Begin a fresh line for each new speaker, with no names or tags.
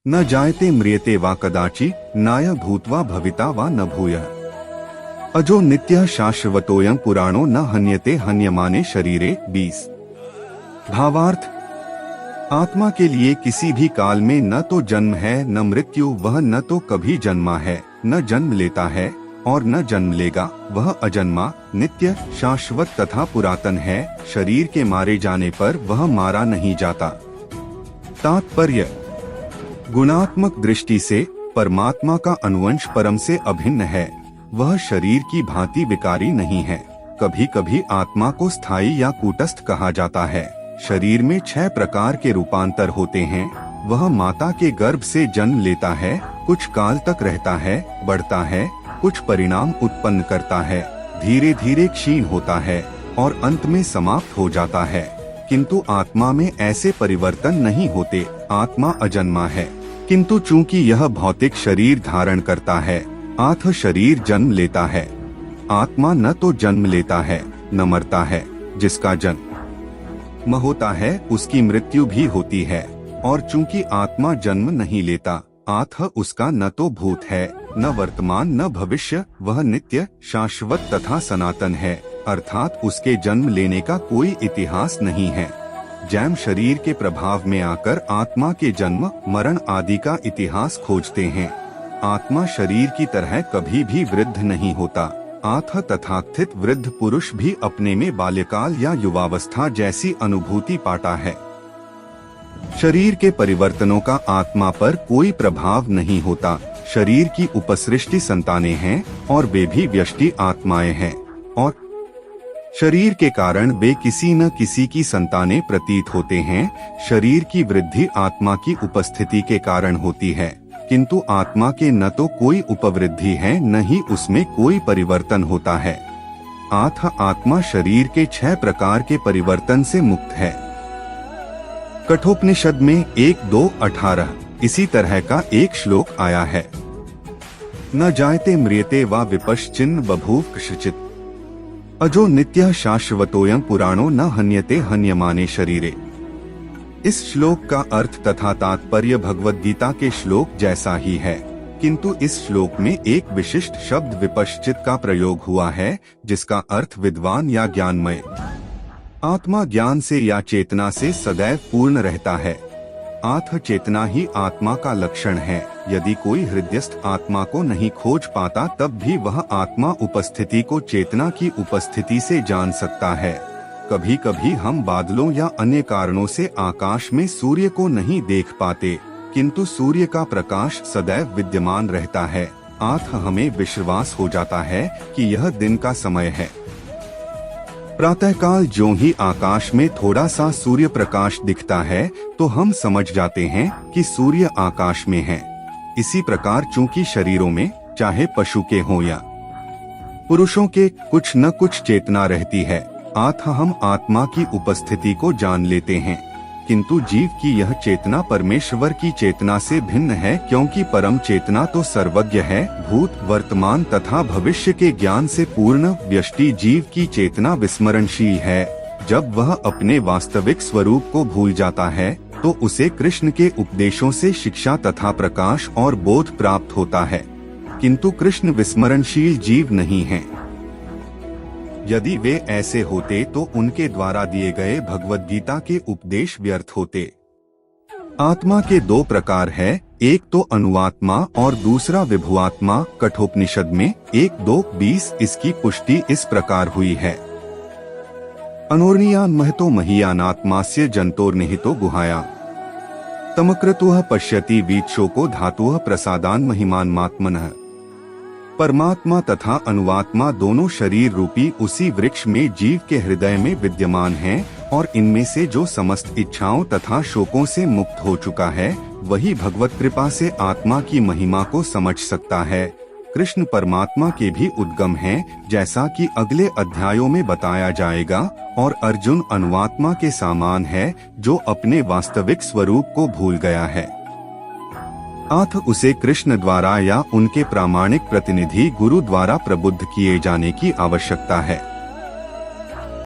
न जायते म्रियते वा कदाचि नाय भूत्वा भविता वा न भूयः। अजो नित्यः शाश्वतोऽयं पुराणो न हन्यते हन्यमाने शरीरे। 20। भावार्थ, आत्मा के लिए किसी भी काल में न तो जन्म है न मृत्यु, वह न तो कभी जन्मा है न जन्म लेता है और न जन्म लेगा, वह अजन्मा, नित्य, शाश्वत तथा पुरातन है। शरीर के मारे जाने पर वह मारा नहीं जाता। तात्पर्य, गुणात्मक दृष्टि से परमात्मा का अनुवंश परम से अभिन्न है। वह शरीर की भांति विकारी नहीं है। कभी कभी आत्मा को स्थायी या कूटस्थ कहा जाता है। शरीर में 6 प्रकार के रूपांतर होते हैं। वह माता के गर्भ से जन्म लेता है, कुछ काल तक रहता है, बढ़ता है, कुछ परिणाम उत्पन्न करता है, धीरे धीरे क्षीण होता है और अंत में समाप्त हो जाता है। किंतु आत्मा में ऐसे परिवर्तन नहीं होते। आत्मा अजन्मा है, किंतु चूंकि यह भौतिक शरीर धारण करता है, आत्म शरीर जन्म लेता है। आत्मा न तो जन्म लेता है न मरता है। जिसका जन्म होता है उसकी मृत्यु भी होती है। और चूंकि आत्मा जन्म नहीं लेता, आत्मा उसका न तो भूत है न वर्तमान न भविष्य, वह नित्य, शाश्वत तथा सनातन है, अर्थात उसके जन्म लेने का कोई इतिहास नहीं है। जैम शरीर के प्रभाव में आकर आत्मा के जन्म मरण आदि का इतिहास खोजते हैं। आत्मा शरीर की तरह कभी भी वृद्ध नहीं होता। आत्मा तथाकथित वृद्ध पुरुष भी अपने में बाल्यकाल या युवावस्था जैसी अनुभूति पाता है। शरीर के परिवर्तनों का आत्मा पर कोई प्रभाव नहीं होता। शरीर की उपसृष्टि संतानें हैं और वे भी व्यष्टि आत्माएं हैं, और शरीर के कारण वे किसी न किसी की संतानें प्रतीत होते हैं। शरीर की वृद्धि आत्मा की उपस्थिति के कारण होती है, किंतु आत्मा के न तो कोई उपवृद्धि है न ही उसमें कोई परिवर्तन होता है। आत्मा शरीर के 6 प्रकार के परिवर्तन से मुक्त है। कठोपनिषद में 1-2-18 इसी तरह का एक श्लोक आया है। न जायते म्रियते वा विपश्चिन्न बभूव कश्चित्, अजो नित्यः शाश्वतोऽयं पुराणो न हन्यते हन्यमाने शरीरे। इस श्लोक का अर्थ तथा तात्पर्य भगवद गीता के श्लोक जैसा ही है, किंतु इस श्लोक में एक विशिष्ट शब्द विपश्चित का प्रयोग हुआ है, जिसका अर्थ विद्वान या ज्ञानमय। आत्मा ज्ञान से या चेतना से सदैव पूर्ण रहता है। आत्म चेतना ही आत्मा का लक्षण है। यदि कोई हृदयस्थ आत्मा को नहीं खोज पाता, तब भी वह आत्मा उपस्थिति को चेतना की उपस्थिति से जान सकता है। कभी कभी हम बादलों या अन्य कारणों से आकाश में सूर्य को नहीं देख पाते, किंतु सूर्य का प्रकाश सदैव विद्यमान रहता है। हमें विश्वास हो जाता है कि यह दिन का समय है। प्रातःकाल ज्यों ही आकाश में थोड़ा सा सूर्य प्रकाश दिखता है, तो हम समझ जाते हैं कि सूर्य आकाश में है। इसी प्रकार चूंकि शरीरों में, चाहे पशु के हों या पुरुषों के, कुछ न कुछ चेतना रहती है, हम आत्मा की उपस्थिति को जान लेते हैं। किंतु जीव की यह चेतना परमेश्वर की चेतना से भिन्न है, क्योंकि परम चेतना तो सर्वज्ञ है। भूत, वर्तमान तथा भविष्य के ज्ञान से पूर्ण व्यष्टि जीव की चेतना विस्मरणशील है। जब वह अपने वास्तविक स्वरूप को भूल जाता है, तो उसे कृष्ण के उपदेशों से शिक्षा तथा प्रकाश और बोध प्राप्त होता है। किंतु कृष्ण विस्मरणशील जीव नहीं हैं। यदि वे ऐसे होते तो उनके द्वारा दिए गए भगवद गीता के उपदेश व्यर्थ होते। आत्मा के 2 प्रकार है, एक तो अनुआत्मा और दूसरा विभुआत्मा। कठोपनिषद में 1-2-20 इसकी पुष्टि इस प्रकार हुई है। अनोर्णीयान महतो महीयानात्मास्य जंतोर्निहितो गुहाया तमकृतुः पश्यति वीक्षोको धातुः प्रसादान महिमान्मात्मनः। परमात्मा तथा अनुआत्मा दोनों शरीर रूपी उसी वृक्ष में जीव के हृदय में विद्यमान हैं, और इनमें से जो समस्त इच्छाओं तथा शोकों से मुक्त हो चुका है, वही भगवत कृपा से आत्मा की महिमा को समझ सकता है। कृष्ण परमात्मा के भी उद्गम हैं, जैसा कि अगले अध्यायों में बताया जाएगा, और अर्जुन अनुआत्मा के समान है, जो अपने वास्तविक स्वरूप को भूल गया है। उसे कृष्ण द्वारा या उनके प्रामाणिक प्रतिनिधि गुरु द्वारा प्रबुद्ध किए जाने की आवश्यकता है।